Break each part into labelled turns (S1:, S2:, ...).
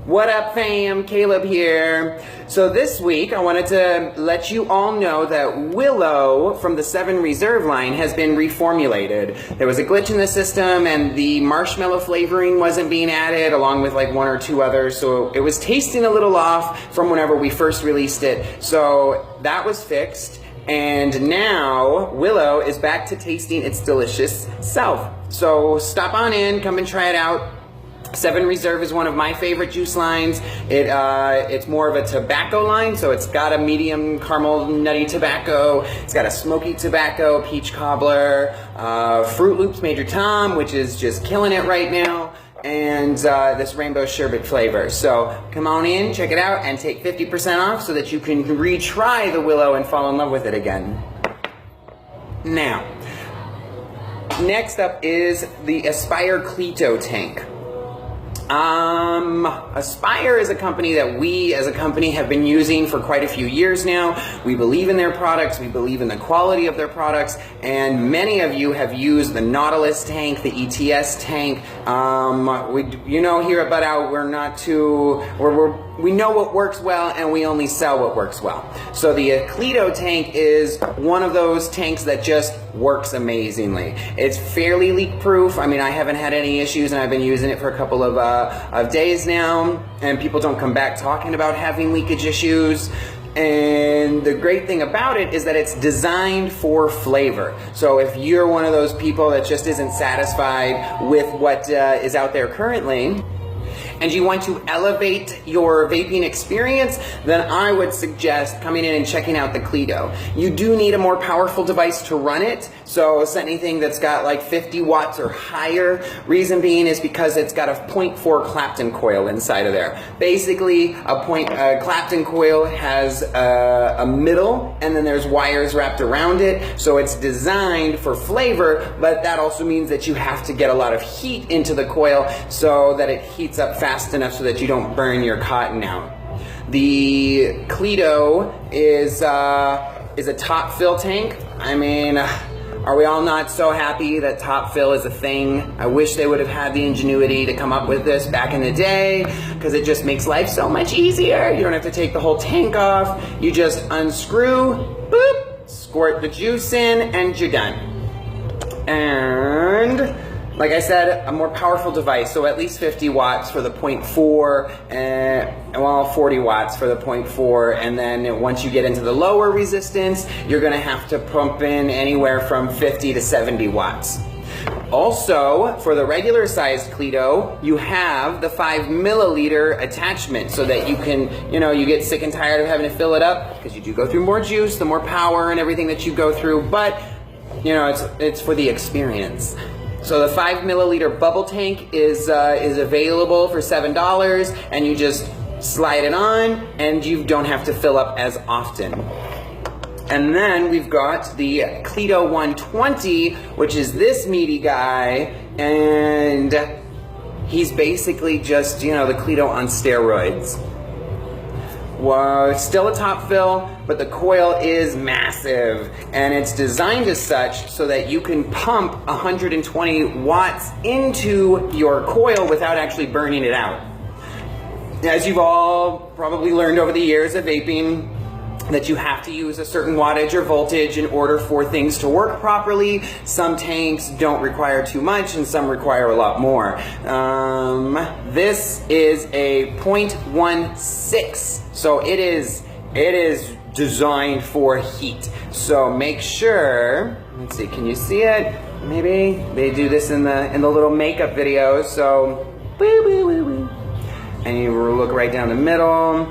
S1: What up, fam? Caleb here. So this week, I wanted to let you all know that Willow from the 7 Reserve line has been reformulated. There was a glitch in the system and the marshmallow flavoring wasn't being added along with like 1 or 2 others, so it was tasting a little off from whenever we first released it. So that was fixed, and now Willow is back to tasting its delicious self. So stop on in, come and try it out. 7 Reserve is one of my favorite juice lines. It's more of a tobacco line, so it's got a medium caramel nutty tobacco, it's got a smoky tobacco, peach cobbler, Fruit Loops Major Tom, which is just killing it right now, and this rainbow sherbet flavor. So come on in, check it out, and take 50% off so that you can retry the Willow and fall in love with it again. Now, next up is the Aspire Cleito tank. Aspire is a company that we as a company have been using for quite a few years now. We believe in their products, we believe in the quality of their products, and many of you have used the Nautilus tank, the ETS tank. You know here at Bud Out, we're not too, we know what works well and we only sell what works well. So the Cleito tank is one of those tanks that just works amazingly. It's fairly leak proof. I mean, I haven't had any issues and I've been using it for a couple of days now, and people don't come back talking about having leakage issues. And the great thing about it is that it's designed for flavor. So if you're one of those people that just isn't satisfied with what is out there currently, and you want to elevate your vaping experience, then I would suggest coming in and checking out the Cleito. You do need a more powerful device to run it, so it's anything that's got like 50 watts or higher. Reason being is because it's got a 0.4 Clapton coil inside of there. Basically, a Clapton coil has a middle, and then there's wires wrapped around it, so it's designed for flavor, but that also means that you have to get a lot of heat into the coil so that it heats up fast enough so that you don't burn your cotton out. The Cleito is a top fill tank. I mean, are we all not so happy that top fill is a thing? I wish they would have had the ingenuity to come up with this back in the day, because it just makes life so much easier. You don't have to take the whole tank off. You just unscrew, boop, squirt the juice in, and you're done. And like I said, a more powerful device, so at least 50 watts for the 0.4, well, 40 watts for the 0.4, and then once you get into the lower resistance, you're gonna have to pump in anywhere from 50 to 70 watts. Also, for the regular sized Cleito, you have the 5 milliliter attachment so that you can, you get sick and tired of having to fill it up, because you do go through more juice, the more power and everything that you go through, but, it's for the experience. So the 5 milliliter bubble tank is available for $7, and you just slide it on and you don't have to fill up as often. And then we've got the Cleito 120, which is this meaty guy, and he's basically just, the Cleito on steroids. Well, it's still a top fill, but the coil is massive, and it's designed as such so that you can pump 120 watts into your coil without actually burning it out. As you've all probably learned over the years of vaping, that you have to use a certain wattage or voltage in order for things to work properly. Some tanks don't require too much and some require a lot more. This is a 0.16, so it is designed for heat. So make sure, let's see, can you see it? Maybe they do this in the little makeup videos. So woo, woo, woo, woo. And you look right down the middle.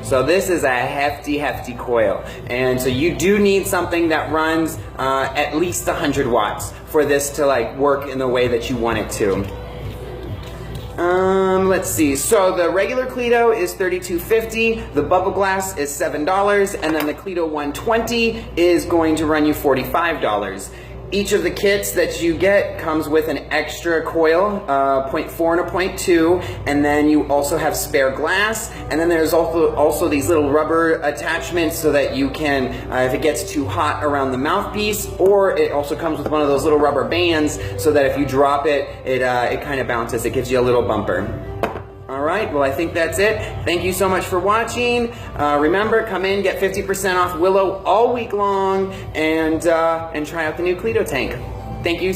S1: So this is a hefty coil, and so you do need something that runs at least 100 watts for this to work in the way that you want it to. Let's see, so the regular Cleito is $32.50, the bubble glass is $7, and then the Cleito 120 is going to run you $45. Each of the kits that you get comes with an extra coil, 0.4 and a 0.2, and then you also have spare glass, and then there's also these little rubber attachments so that you can, if it gets too hot around the mouthpiece, or it also comes with one of those little rubber bands so that if you drop it, it kind of bounces, it gives you a little bumper. All right. right, well, I think that's it. Thank you so much for watching. Remember, come in, get 50% off Willow all week long, and try out the new Cleito tank. Thank you.